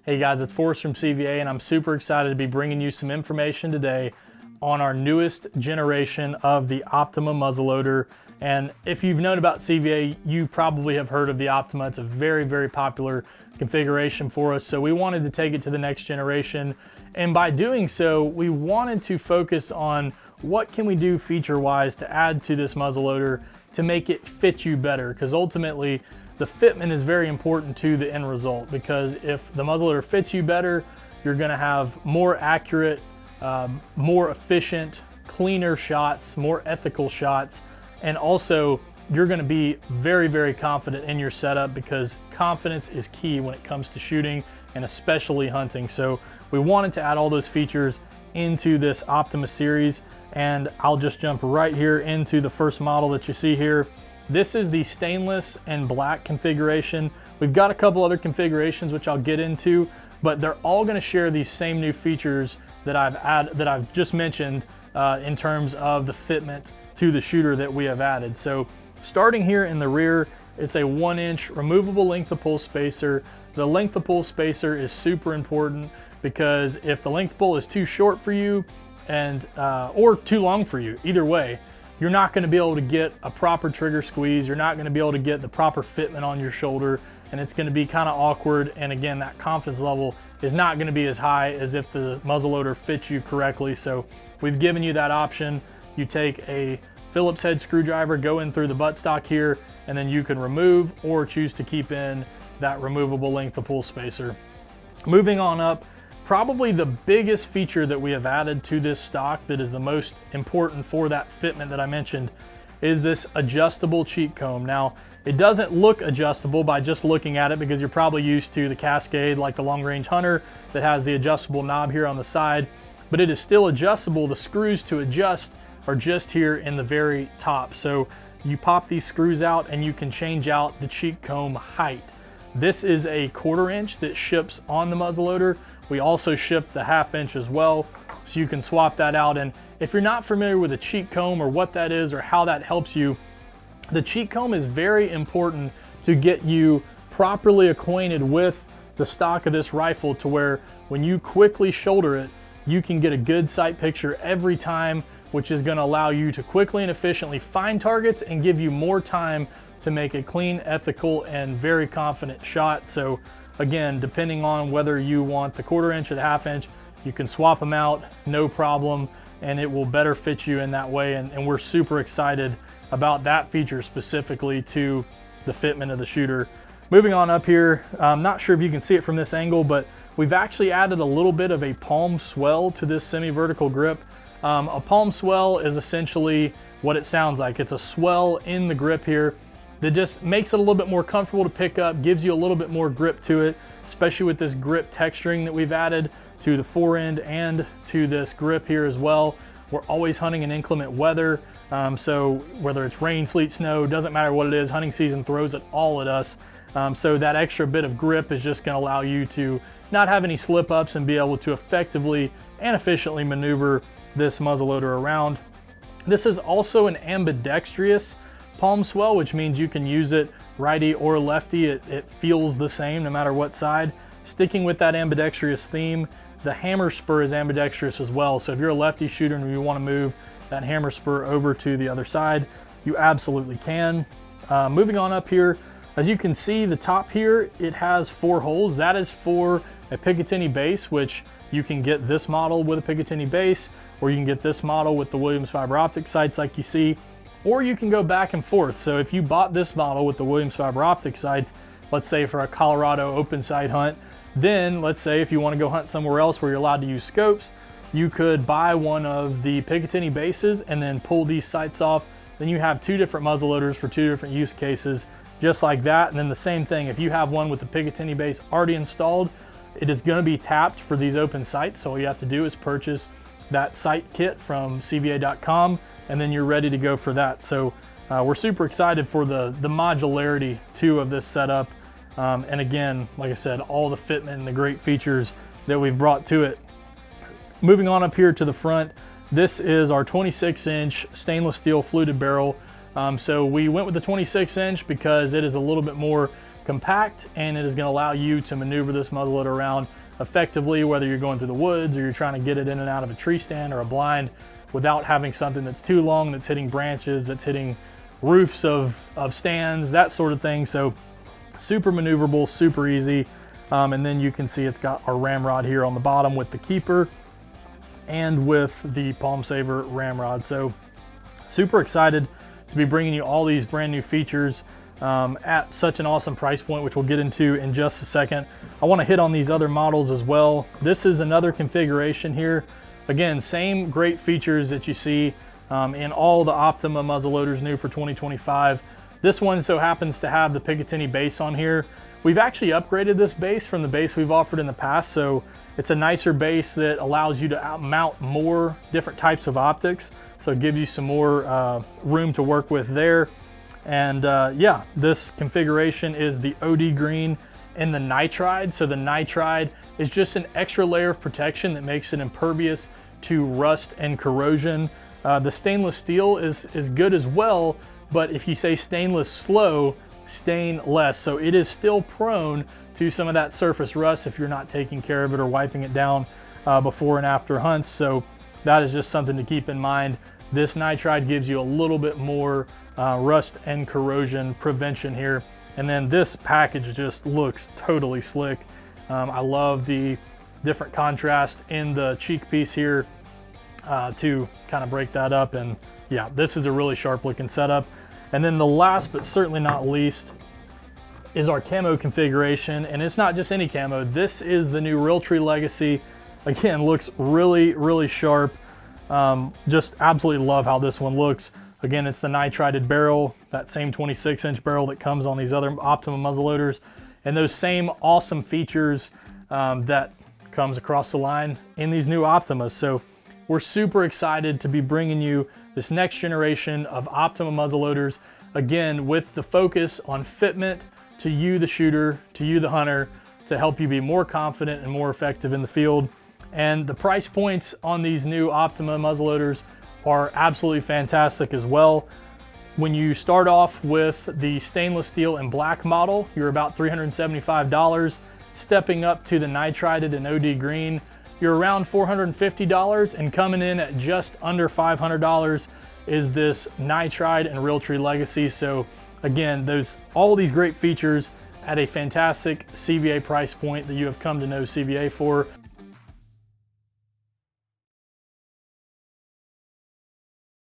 Hey guys, it's Forrest from CVA, and I'm super excited to be bringing you some information today on our newest generation of the Optima muzzleloader. And if you've known about CVA, you probably have heard of the Optima. It's a very, very popular configuration for us. So we wanted to take it to the next generation. And by doing so, we wanted to focus on what can we do feature-wise to add to this muzzleloader to make it fit you better. Because ultimately, the fitment is very important to the end result, because if the muzzleloader fits you better, you're gonna have more accurate, more efficient, cleaner shots, more ethical shots, and also you're gonna be very, very confident in your setup, because confidence is key when it comes to shooting and especially hunting. So we wanted to add all those features into this Optima series, and I'll just jump right here into the first model that you see here. This is the stainless and black configuration. We've got a couple other configurations which I'll get into, but they're all gonna share these same new features that I've just mentioned in terms of the fitment to the shooter that we have added. So starting here in the rear, it's a 1-inch removable length of pull spacer. The length of pull spacer is super important, because if the length of pull is too short for you and or too long for you, either way, you're not gonna be able to get a proper trigger squeeze. You're not gonna be able to get the proper fitment on your shoulder, and it's gonna be kind of awkward. And again, that confidence level is not gonna be as high as if the muzzleloader fits you correctly. So we've given you that option. You take a Phillips head screwdriver, go in through the buttstock here, and then you can remove or choose to keep in that removable length of pull spacer. Moving on up, probably the biggest feature that we have added to this stock that is the most important for that fitment that I mentioned is this adjustable cheek comb. Now, it doesn't look adjustable by just looking at it, because you're probably used to the Cascade, like the Long Range Hunter, that has the adjustable knob here on the side, but it is still adjustable. The screws to adjust are just here in the very top. So you pop these screws out and you can change out the cheek comb height. This is a 1/4 inch that ships on the muzzleloader. We also ship the 1/2 inch as well, so you can swap that out. And if you're not familiar with a cheek comb or what that is or how that helps you, the cheek comb is very important to get you properly acquainted with the stock of this rifle, to where when you quickly shoulder it, you can get a good sight picture every time, which is gonna allow you to quickly and efficiently find targets and give you more time to make a clean, ethical, and very confident shot. So again, depending on whether you want the 1/4 inch or the 1/2 inch, you can swap them out, no problem, and it will better fit you in that way. And we're super excited about that feature specifically to the fitment of the shooter. Moving on up here, I'm not sure if you can see it from this angle, but we've actually added a little bit of a palm swell to this semi-vertical grip. A palm swell is essentially what it sounds like. It's a swell in the grip here that just makes it a little bit more comfortable to pick up, gives you a little bit more grip to it, especially with this grip texturing that we've added to the forend and to this grip here as well. We're always hunting in inclement weather, so whether it's rain, sleet, snow, doesn't matter what it is, hunting season throws it all at us. So that extra bit of grip is just gonna allow you to not have any slip ups and be able to effectively and efficiently maneuver this muzzleloader around. This is also an ambidextrous palm swell, which means you can use it righty or lefty. It feels the same no matter what side. Sticking with that ambidextrous theme, the hammer spur is ambidextrous as well. So if you're a lefty shooter and you want to move that hammer spur over to the other side, you absolutely can. Moving on up here, as you can see, the top here, it has 4 holes. That is for a Picatinny base, which you can get this model with a Picatinny base, or you can get this model with the Williams fiber optic sights like you see, or you can go back and forth. So if you bought this model with the Williams fiber optic sights, let's say for a Colorado open sight hunt, then let's say if you want to go hunt somewhere else where you're allowed to use scopes, you could buy one of the Picatinny bases and then pull these sights off. Then you have 2 different muzzleloaders for 2 different use cases, just like that. And then the same thing, if you have one with the Picatinny base already installed, it is going to be tapped for these open sights. So all you have to do is purchase that sight kit from CVA.com, and then you're ready to go for that. So we're super excited for the modularity too of this setup. And again, like I said, all the fitment and the great features that we've brought to it. Moving on up here to the front, this is our 26-inch stainless steel fluted barrel. So we went with the 26-inch because it is a little bit more compact, and it is going to allow you to maneuver this muzzleloader around effectively, whether you're going through the woods or you're trying to get it in and out of a tree stand or a blind without having something that's too long, that's hitting branches, that's hitting roofs of stands, that sort of thing. So super maneuverable, super easy. And then you can see it's got our ramrod here on the bottom with the keeper and with the palm saver ramrod. So super excited to be bringing you all these brand new features at such an awesome price point, which we'll get into in just a second. I want to hit on these other models as well. This is another configuration here. Again, same great features that you see in all the Optima muzzleloaders new for 2025. This one so happens to have the Picatinny base on here. We've actually upgraded this base from the base we've offered in the past, so it's a nicer base that allows you to mount more different types of optics. So it gives you some more room to work with there. And yeah, this configuration is the OD green and the nitride. So the nitride is just an extra layer of protection that makes it impervious to rust and corrosion. The stainless steel is good as well, but if you say stainless slow, stain less. So it is still prone to some of that surface rust if you're not taking care of it or wiping it down before and after hunts. So that is just something to keep in mind. This nitride gives you a little bit more rust and corrosion prevention here. And then this package just looks totally slick. I love the different contrast in the cheek piece here to kind of break that up. And yeah, this is a really sharp looking setup. And then the last but certainly not least is our camo configuration. And it's not just any camo. This is the new Realtree Legacy. Again, looks really, really sharp. Just absolutely love how this one looks. Again, it's the nitrided barrel, that same 26-inch barrel that comes on these other Optima muzzleloaders, and those same awesome features that comes across the line in these new Optimas. So we're super excited to be bringing you this next generation of Optima muzzleloaders, again, with the focus on fitment to you, the shooter, to you, the hunter, to help you be more confident and more effective in the field. And the price points on these new Optima muzzleloaders are absolutely fantastic as well. When you start off with the stainless steel and black model, you're about $375. Stepping up to the nitrided and OD green, you're around $450, and coming in at just under $500 is this nitride and Realtree Legacy. So again, all these great features at a fantastic CVA price point that you have come to know CVA for.